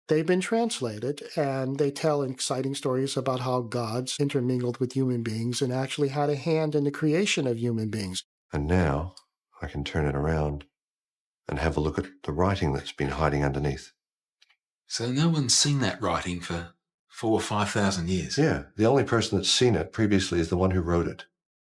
They've been translated, and they tell exciting stories about how gods intermingled with human beings and actually had a hand in the creation of human beings. And now I can turn it around and have a look at the writing that's been hiding underneath. So no one's seen that writing for 4,000 or 5,000 years? Yeah, the only person that's seen it previously is the one who wrote it.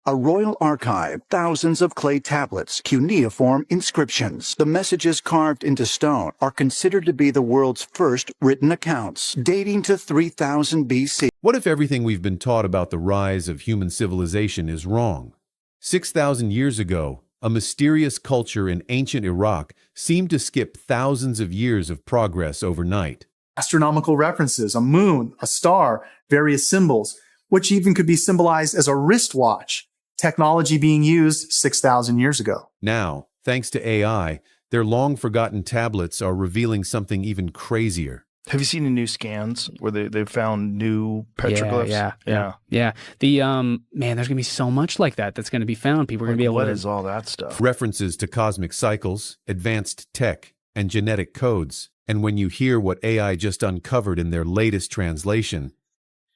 A royal archive, thousands of clay tablets, cuneiform inscriptions. The messages carved into stone are considered to be the world's first written accounts, dating to 3000 BC. What if everything we've been taught about the rise of human civilization is wrong? 6,000 years ago, a mysterious culture in ancient Iraq seemed to skip thousands of years of progress overnight. Astronomical references, a moon, a star, various symbols, which even could be symbolized as a wristwatch. Technology being used 6,000 years ago. Now, thanks to AI, their long-forgotten tablets are revealing something even crazier. Have you seen the new scans where they've found new petroglyphs? Yeah. The man, there's gonna be so much like that that's gonna be found. People are gonna be able to. What is all that stuff? References to cosmic cycles, advanced tech, and genetic codes. And when you hear what AI just uncovered in their latest translation,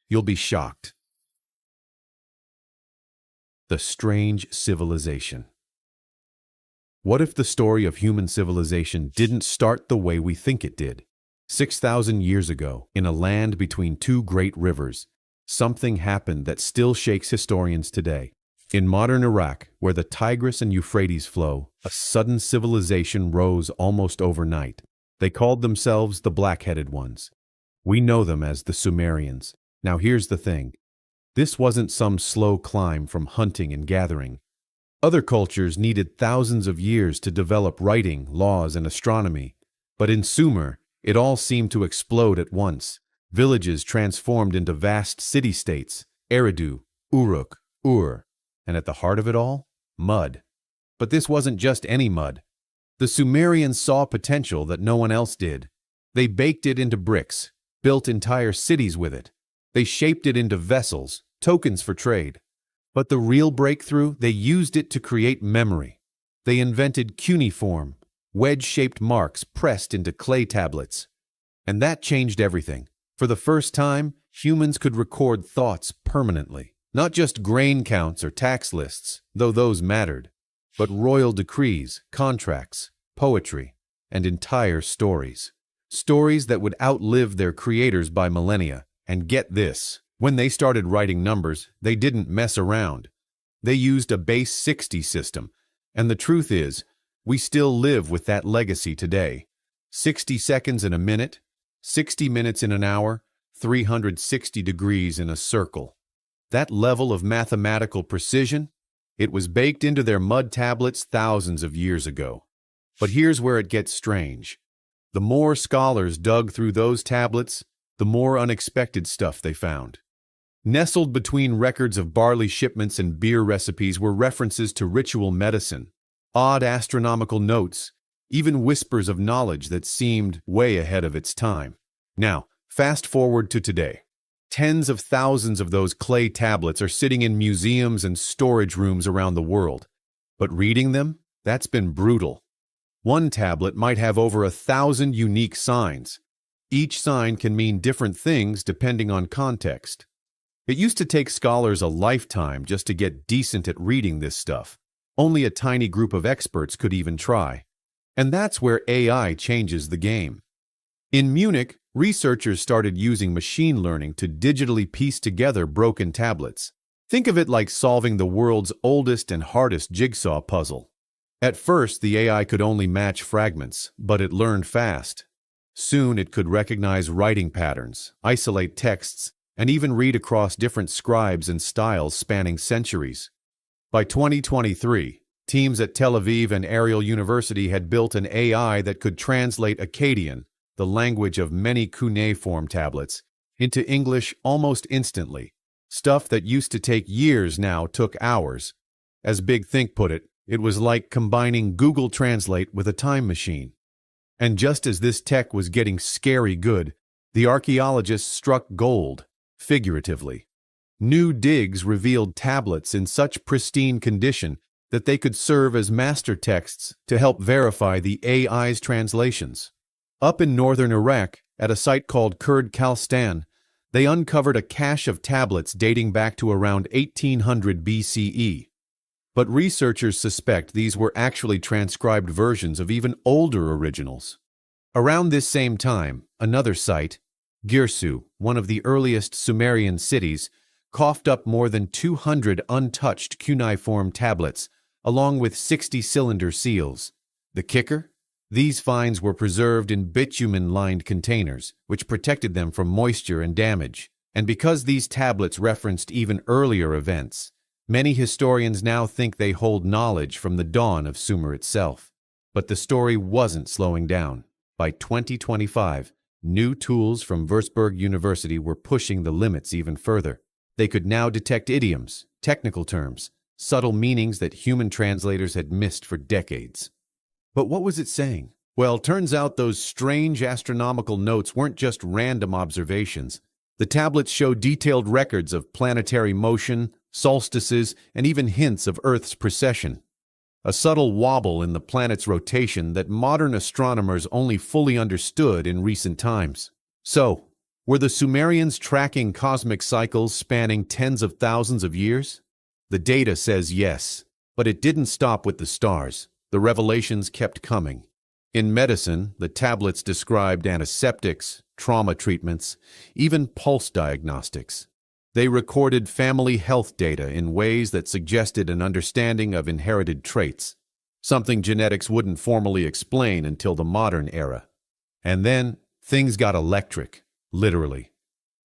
you'll be shocked. The strange civilization. What if the story of human civilization didn't start the way we think it did? 6,000 years ago, in a land between two great rivers, something happened that still shakes historians today. In modern Iraq, where the Tigris and Euphrates flow, a sudden civilization rose almost overnight. They called themselves the Black-Headed Ones. We know them as the Sumerians. Now here's the thing. This wasn't some slow climb from hunting and gathering. Other cultures needed thousands of years to develop writing, laws, and astronomy. But in Sumer, it all seemed to explode at once. Villages transformed into vast city-states, Eridu, Uruk, Ur, and at the heart of it all, mud. But this wasn't just any mud. The Sumerians saw potential that no one else did. They baked it into bricks, built entire cities with it. They shaped it into vessels, tokens for trade. But the real breakthrough, they used it to create memory. They invented cuneiform, wedge-shaped marks pressed into clay tablets. And that changed everything. For the first time, humans could record thoughts permanently. Not just grain counts or tax lists, though those mattered, but royal decrees, contracts, poetry, and entire stories. Stories that would outlive their creators by millennia. And get this, when they started writing numbers, they didn't mess around. They used a base 60 system, and the truth is, we still live with that legacy today. 60 seconds in a minute, 60 minutes in an hour, 360 degrees in a circle. That level of mathematical precision, it was baked into their mud tablets thousands of years ago. But here's where it gets strange. The more scholars dug through those tablets, the more unexpected stuff they found. Nestled between records of barley shipments and beer recipes were references to ritual medicine, odd astronomical notes, even whispers of knowledge that seemed way ahead of its time. Now, fast forward to today. Tens of thousands of those clay tablets are sitting in museums and storage rooms around the world. But reading them, that's been brutal. One tablet might have over 1,000 unique signs. Each sign can mean different things depending on context. It used to take scholars a lifetime just to get decent at reading this stuff. Only a tiny group of experts could even try. And that's where AI changes the game. In Munich, researchers started using machine learning to digitally piece together broken tablets. Think of it like solving the world's oldest and hardest jigsaw puzzle. At first, the AI could only match fragments, but it learned fast. Soon it could recognize writing patterns, isolate texts, and even read across different scribes and styles spanning centuries. By 2023, teams at Tel Aviv and Ariel University had built an AI that could translate Akkadian, the language of many cuneiform tablets, into English almost instantly. Stuff that used to take years now took hours. As Big Think put it was like combining Google Translate with a time machine. And just as this tech was getting scary good, the archaeologists struck gold, figuratively. New digs revealed tablets in such pristine condition that they could serve as master texts to help verify the AI's translations. Up in northern Iraq, at a site called Kurd Kalstan, they uncovered a cache of tablets dating back to around 1800 BCE. But researchers suspect these were actually transcribed versions of even older originals. Around this same time, another site, Girsu, one of the earliest Sumerian cities, coughed up more than 200 untouched cuneiform tablets, along with 60 cylinder seals. The kicker? These finds were preserved in bitumen-lined containers, which protected them from moisture and damage. And because these tablets referenced even earlier events, many historians now think they hold knowledge from the dawn of Sumer itself. But the story wasn't slowing down. By 2025, new tools from Würzburg University were pushing the limits even further. They could now detect idioms, technical terms, subtle meanings that human translators had missed for decades. But what was it saying? Well, turns out those strange astronomical notes weren't just random observations. The tablets show detailed records of planetary motion, solstices, and even hints of Earth's precession. A subtle wobble in the planet's rotation that modern astronomers only fully understood in recent times. So, were the Sumerians tracking cosmic cycles spanning tens of thousands of years? The data says yes, but it didn't stop with the stars. The revelations kept coming. In medicine, the tablets described antiseptics, trauma treatments, even pulse diagnostics. They recorded family health data in ways that suggested an understanding of inherited traits, something genetics wouldn't formally explain until the modern era. And then, things got electric, literally.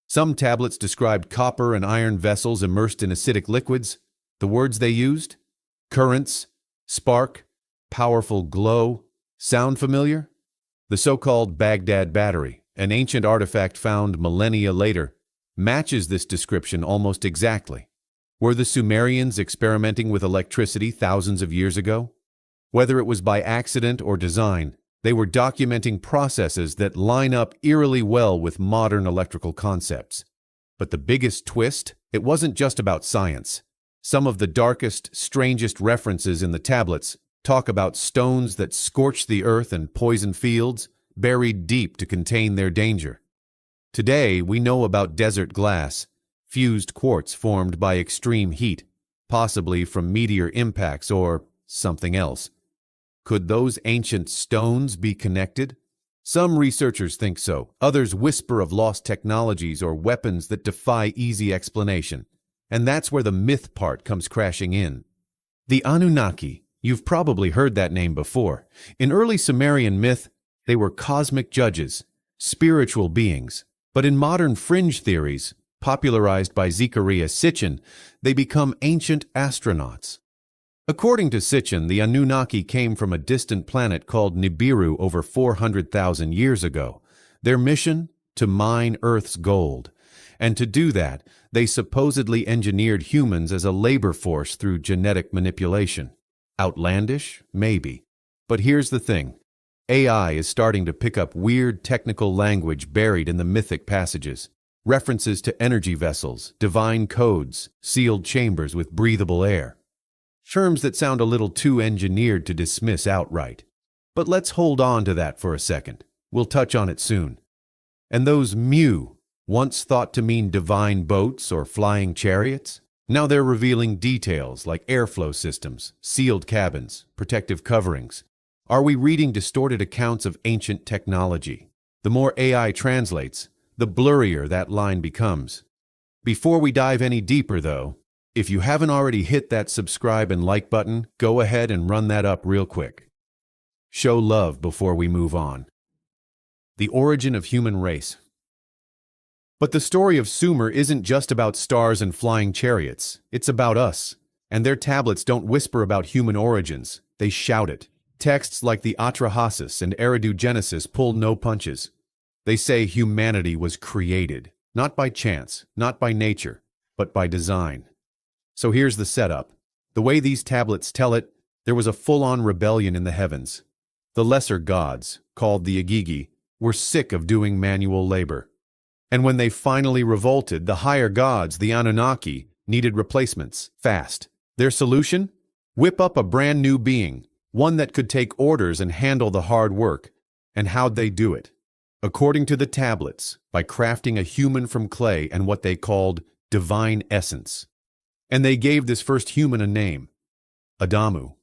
Some tablets described copper and iron vessels immersed in acidic liquids. The words they used? Currents, spark, powerful glow. Sound familiar? The so-called Baghdad battery, an ancient artifact found millennia later, matches this description almost exactly. Were the Sumerians experimenting with electricity thousands of years ago? Whether it was by accident or design, they were documenting processes that line up eerily well with modern electrical concepts. But the biggest twist? It wasn't just about science. Some of the darkest, strangest references in the tablets talk about stones that scorch the earth and poison fields, buried deep to contain their danger. Today, we know about desert glass, fused quartz formed by extreme heat, possibly from meteor impacts or something else. Could those ancient stones be connected? Some researchers think so. Others whisper of lost technologies or weapons that defy easy explanation. And that's where the myth part comes crashing in. The Anunnaki. You've probably heard that name before. In early Sumerian myth, they were cosmic judges, spiritual beings. But in modern fringe theories, popularized by Zecharia Sitchin, they become ancient astronauts. According to Sitchin, the Anunnaki came from a distant planet called Nibiru over 400,000 years ago. Their mission? To mine Earth's gold. And to do that, they supposedly engineered humans as a labor force through genetic manipulation. Outlandish? Maybe. But here's the thing. AI is starting to pick up weird technical language buried in the mythic passages. References to energy vessels, divine codes, sealed chambers with breathable air. Terms that sound a little too engineered to dismiss outright. But let's hold on to that for a second. We'll touch on it soon. And those mu, once thought to mean divine boats or flying chariots, now they're revealing details like airflow systems, sealed cabins, protective coverings. Are we reading distorted accounts of ancient technology? The more AI translates, the blurrier that line becomes. Before we dive any deeper, though, if you haven't already hit that subscribe and like button, go ahead and run that up real quick. Show love before we move on. The origin of human race. But the story of Sumer isn't just about stars and flying chariots. It's about us. And their tablets don't whisper about human origins. They shout it. Texts like the Atrahasis and Eridu Genesis pull no punches. They say humanity was created, not by chance, not by nature, but by design. So here's the setup. The way these tablets tell it, there was a full-on rebellion in the heavens. The lesser gods, called the Agigi, were sick of doing manual labor. And when they finally revolted, the higher gods, the Anunnaki, needed replacements, fast. Their solution? Whip up a brand new being, one that could take orders and handle the hard work. And how'd they do it? according to the tablets, by crafting a human from clay and what they called divine essence. And they gave this first human a name, Adamu.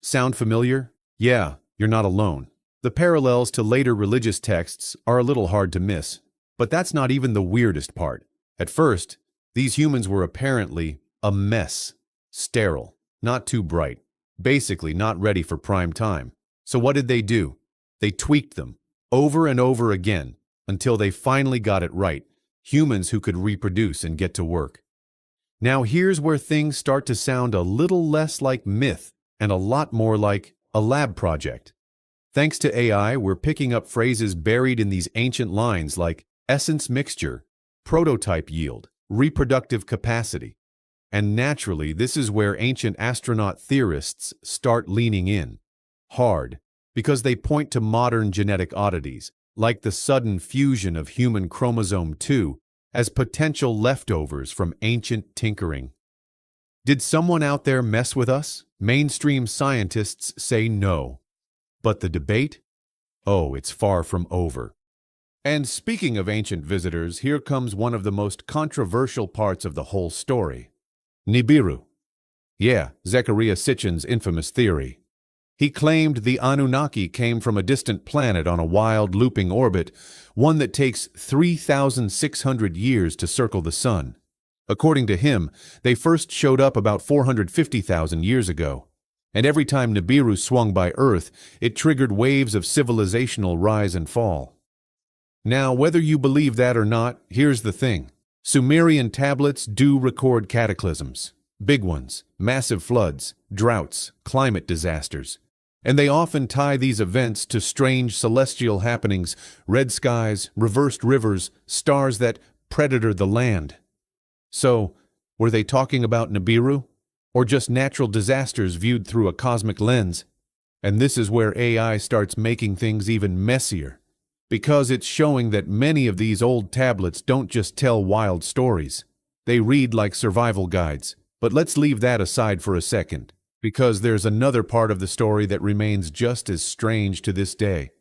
Sound familiar? Yeah, you're not alone. The parallels to later religious texts are a little hard to miss, but that's not even the weirdest part. At first, these humans were apparently a mess, sterile, not too bright, basically not ready for prime time. So what did they do? They tweaked them over and over again until they finally got it right, humans who could reproduce and get to work. Now here's where things start to sound a little less like myth and a lot more like a lab project. Thanks to AI, we're picking up phrases buried in these ancient lines like essence mixture, prototype yield, reproductive capacity. And naturally, this is where ancient astronaut theorists start leaning in hard, because they point to modern genetic oddities, like the sudden fusion of human chromosome 2, as potential leftovers from ancient tinkering. Did someone out there mess with us? Mainstream scientists say no. But the debate? Oh, it's far from over. And speaking of ancient visitors, here comes one of the most controversial parts of the whole story. Nibiru. Yeah, Zecharia Sitchin's infamous theory. He claimed the Anunnaki came from a distant planet on a wild looping orbit, one that takes 3,600 years to circle the sun. According to him, they first showed up about 450,000 years ago. And every time Nibiru swung by Earth, it triggered waves of civilizational rise and fall. Now, whether you believe that or not, here's the thing. Sumerian tablets do record cataclysms. Big ones, massive floods, droughts, climate disasters. And they often tie these events to strange celestial happenings, red skies, reversed rivers, stars that predator the land. So, were they talking about Nibiru? Or just natural disasters viewed through a cosmic lens? And this is where AI starts making things even messier, because it's showing that many of these old tablets don't just tell wild stories. They read like survival guides. But let's leave that aside for a second, because there's another part of the story that remains just as strange to this day.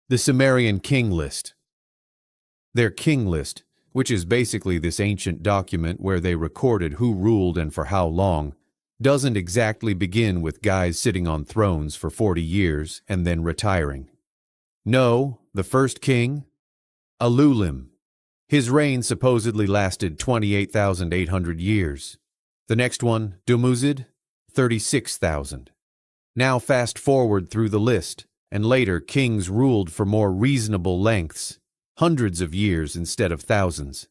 The Sumerian king list. Their king list, which is basically this ancient document where they recorded who ruled and for how long, doesn't exactly begin with guys sitting on thrones for 40 years and then retiring. No, the first king, Alulim. His reign supposedly lasted 28,800 years. The next one, Dumuzid, 36,000. Now fast forward through the list, and later kings ruled for more reasonable lengths, hundreds of years instead of thousands.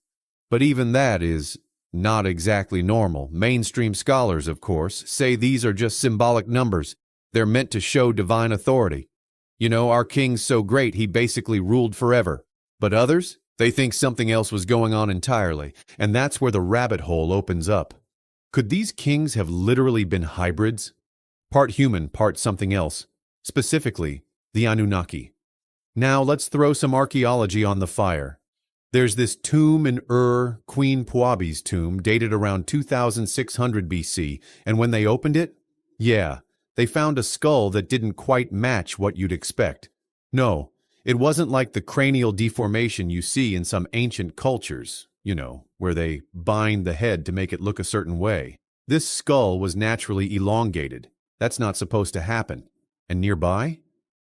But even that is not exactly normal. Mainstream scholars, of course, say these are just symbolic numbers. They're meant to show divine authority. You know, our king's so great he basically ruled forever. But others, they think something else was going on entirely, and that's where the rabbit hole opens up. Could these kings have literally been hybrids? Part human, part something else. Specifically, the Anunnaki. Now let's throw some archaeology on the fire. There's this tomb in Queen Puabi's tomb, dated around 2600 BC, and when they opened it, yeah, they found a skull that didn't quite match what you'd expect. No, it wasn't like the cranial deformation you see in some ancient cultures, you know, where they bind the head to make it look a certain way. This skull was naturally elongated. That's not supposed to happen. And nearby?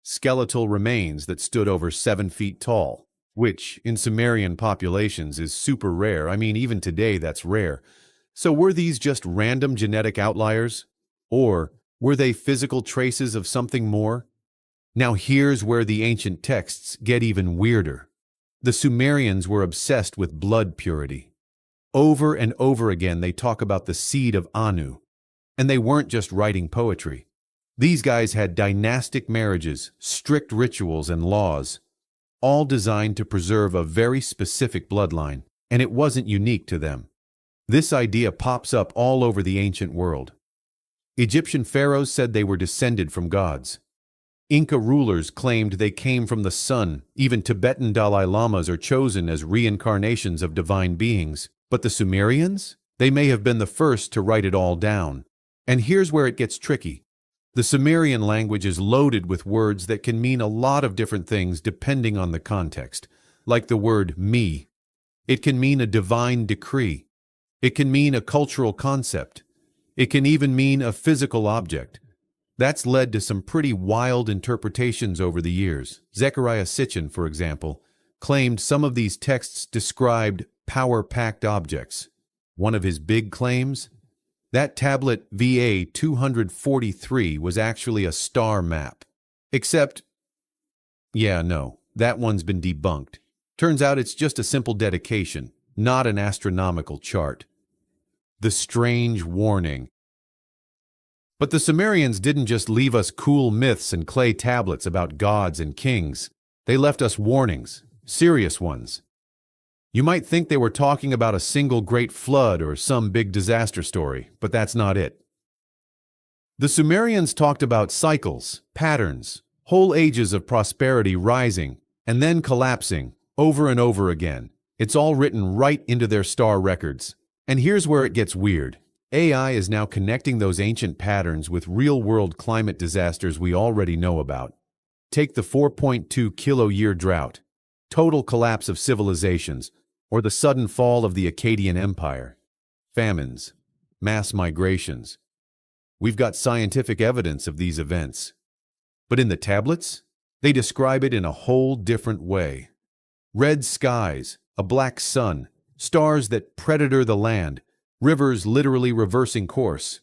Skeletal remains that stood over 7 feet tall, which in Sumerian populations is super rare. I mean, even today that's rare. So were these just random genetic outliers? Or were they physical traces of something more? Now here's where the ancient texts get even weirder. The Sumerians were obsessed with blood purity. Over and over again they talk about the seed of Anu. And they weren't just writing poetry. These guys had dynastic marriages, strict rituals and laws, all designed to preserve a very specific bloodline, and it wasn't unique to them. This idea pops up all over the ancient world. Egyptian pharaohs said they were descended from gods. Inca rulers claimed they came from the sun. Even Tibetan Dalai Lamas are chosen as reincarnations of divine beings. But the Sumerians? They may have been the first to write it all down. And here's where it gets tricky. The Sumerian language is loaded with words that can mean a lot of different things depending on the context, like the word me. It can mean a divine decree. It can mean a cultural concept. It can even mean a physical object. That's led to some pretty wild interpretations over the years. Zecharia Sitchin, for example, claimed some of these texts described power-packed objects. One of his big claims? That tablet VA 243 was actually a star map. Except, yeah, no, that one's been debunked. Turns out it's just a simple dedication, not an astronomical chart. The strange warning. But the Sumerians didn't just leave us cool myths and clay tablets about gods and kings. They left us warnings, serious ones. You might think they were talking about a single great flood or some big disaster story, but that's not it. The Sumerians talked about cycles, patterns, whole ages of prosperity rising and then collapsing over and over again. It's all written right into their star records. And here's where it gets weird. AI is now connecting those ancient patterns with real-world climate disasters we already know about. Take the 4.2 kilo-year drought, total collapse of civilizations, or the sudden fall of the Akkadian Empire. Famines, mass migrations. We've got scientific evidence of these events. But in the tablets, they describe it in a whole different way. Red skies, a black sun, stars that predator the land, rivers literally reversing course.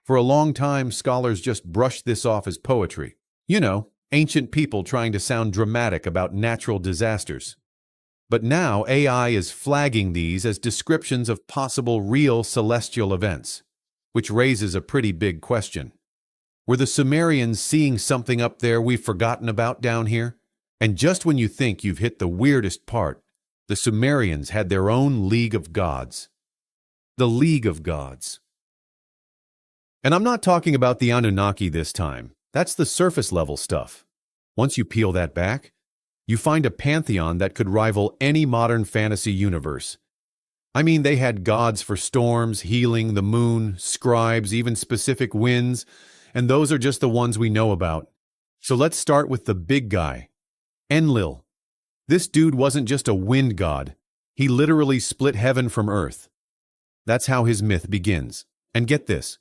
For a long time, scholars just brushed this off as poetry. You know, ancient people trying to sound dramatic about natural disasters. But now AI is flagging these as descriptions of possible real celestial events, which raises a pretty big question. Were the Sumerians seeing something up there we've forgotten about down here? And just when you think you've hit the weirdest part, the Sumerians had their own League of Gods. The League of Gods. And I'm not talking about the Anunnaki this time. That's the surface level stuff. Once you peel that back, you find a pantheon that could rival any modern fantasy universe. I mean, they had gods for storms, healing, the moon, scribes, even specific winds, and those are just the ones we know about. So let's start with the big guy, Enlil. This dude wasn't just a wind god. He literally split heaven from earth. That's how his myth begins. And get this.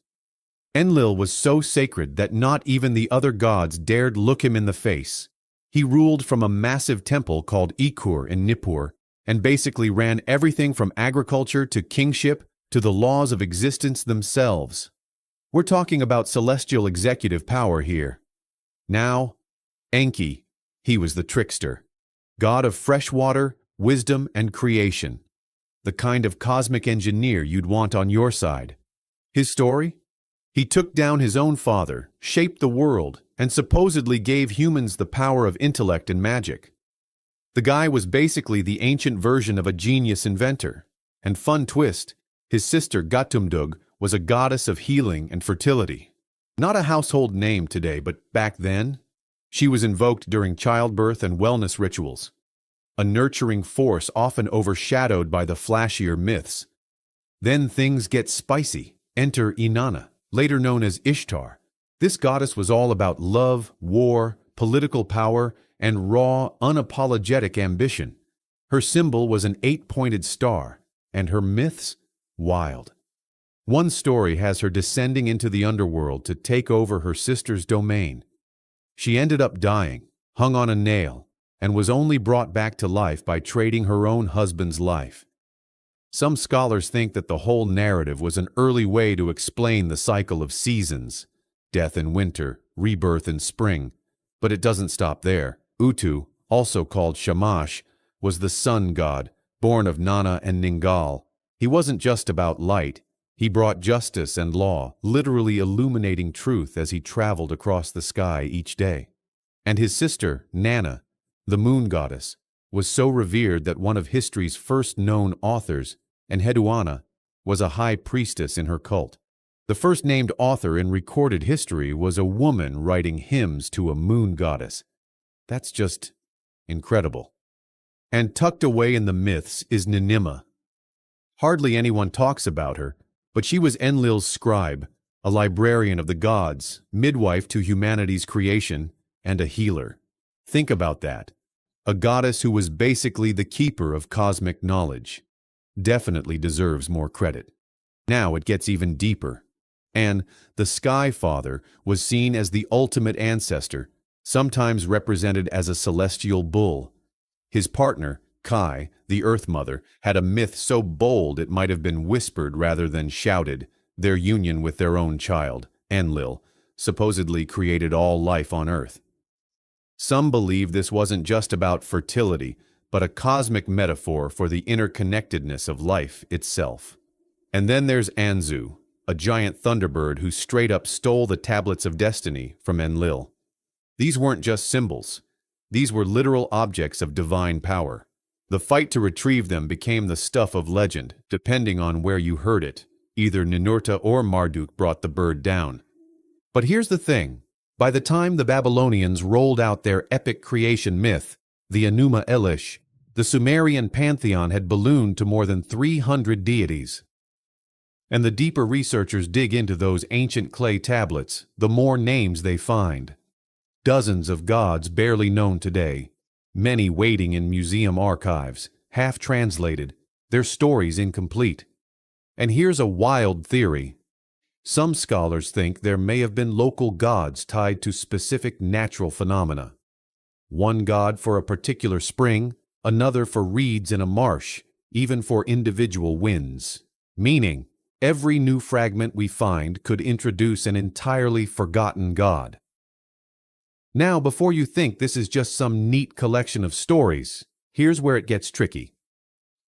Enlil was so sacred that not even the other gods dared look him in the face. He ruled from a massive temple called Ikur in Nippur and basically ran everything from agriculture to kingship to the laws of existence themselves. We're talking about celestial executive power here. Now, Enki, he was the trickster, god of fresh water, wisdom, and creation, the kind of cosmic engineer you'd want on your side. His story? He took down his own father, shaped the world, and supposedly gave humans the power of intellect and magic. The guy was basically the ancient version of a genius inventor. And fun twist, his sister Gatumdug was a goddess of healing and fertility. Not a household name today, but back then, she was invoked during childbirth and wellness rituals. A nurturing force often overshadowed by the flashier myths. Then things get spicy. Enter Inanna, later known as Ishtar. This goddess was all about love, war, political power, and raw, unapologetic ambition. Her symbol was an 8-pointed star, and her myths, wild. One story has her descending into the underworld to take over her sister's domain. She ended up dying, hung on a nail, and was only brought back to life by trading her own husband's life. Some scholars think that the whole narrative was an early way to explain the cycle of seasons, death in winter, rebirth in spring. But it doesn't stop there. Utu, also called Shamash, was the sun god, born of Nana and Ningal. He wasn't just about light. He brought justice and law, literally illuminating truth as he traveled across the sky each day. And his sister, Nana, the moon goddess, was so revered that one of history's first known authors, Enheduanna, was a high priestess in her cult. The first named author in recorded history was a woman writing hymns to a moon goddess. That's just incredible. And tucked away in the myths is Ninimah. Hardly anyone talks about her, but she was Enlil's scribe, a librarian of the gods, midwife to humanity's creation, and a healer. Think about that. A goddess who was basically the keeper of cosmic knowledge. Definitely deserves more credit. Now it gets even deeper. And the Sky Father was seen as the ultimate ancestor, sometimes represented as a celestial bull. His partner, Kai, the Earth Mother, had a myth so bold it might have been whispered rather than shouted. Their union with their own child, Enlil, supposedly created all life on Earth. Some believe this wasn't just about fertility, but a cosmic metaphor for the interconnectedness of life itself. And then there's Anzu, a giant thunderbird who straight up stole the tablets of destiny from Enlil. These weren't just symbols. These were literal objects of divine power. The fight to retrieve them became the stuff of legend, depending on where you heard it. Either Ninurta or Marduk brought the bird down. But here's the thing. By the time the Babylonians rolled out their epic creation myth, the Enuma Elish, the Sumerian pantheon had ballooned to more than 300 deities. And the deeper researchers dig into those ancient clay tablets, the more names they find. Dozens of gods barely known today, many waiting in museum archives, half translated, their stories incomplete. And here's a wild theory. Some scholars think there may have been local gods tied to specific natural phenomena. One god for a particular spring, another for reeds in a marsh, even for individual winds. Meaning, every new fragment we find could introduce an entirely forgotten god. Now, before you think this is just some neat collection of stories, here's where it gets tricky.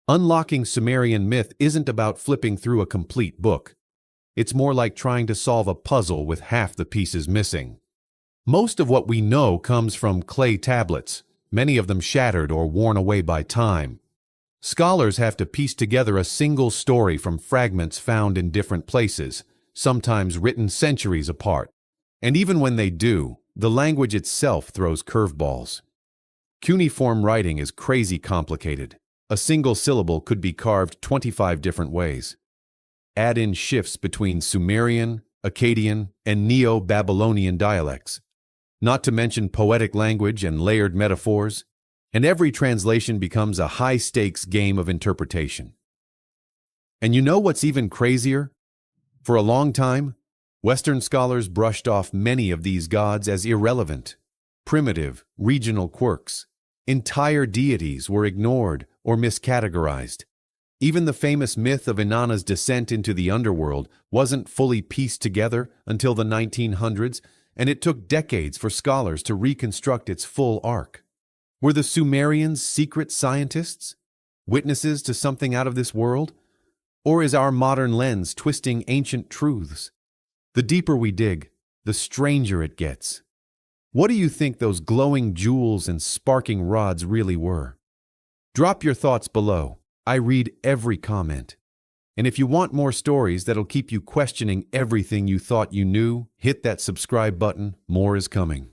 Unlocking Sumerian myth isn't about flipping through a complete book. It's more like trying to solve a puzzle with half the pieces missing. Most of what we know comes from clay tablets, many of them shattered or worn away by time. Scholars have to piece together a single story from fragments found in different places, sometimes written centuries apart. And even when they do, the language itself throws curveballs. Cuneiform writing is crazy complicated. A single syllable could be carved 25 different ways. Add in shifts between Sumerian, Akkadian, and Neo-Babylonian dialects, not to mention poetic language and layered metaphors, and every translation becomes a high-stakes game of interpretation. And you know what's even crazier? For a long time, Western scholars brushed off many of these gods as irrelevant, primitive, regional quirks. Entire deities were ignored or miscategorized. Even the famous myth of Inanna's descent into the underworld wasn't fully pieced together until the 1900s, and it took decades for scholars to reconstruct its full arc. Were the Sumerians secret scientists? Witnesses to something out of this world? Or is our modern lens twisting ancient truths? The deeper we dig, the stranger it gets. What do you think those glowing jewels and sparking rods really were? Drop your thoughts below. I read every comment. And if you want more stories that'll keep you questioning everything you thought you knew, hit that subscribe button. More is coming.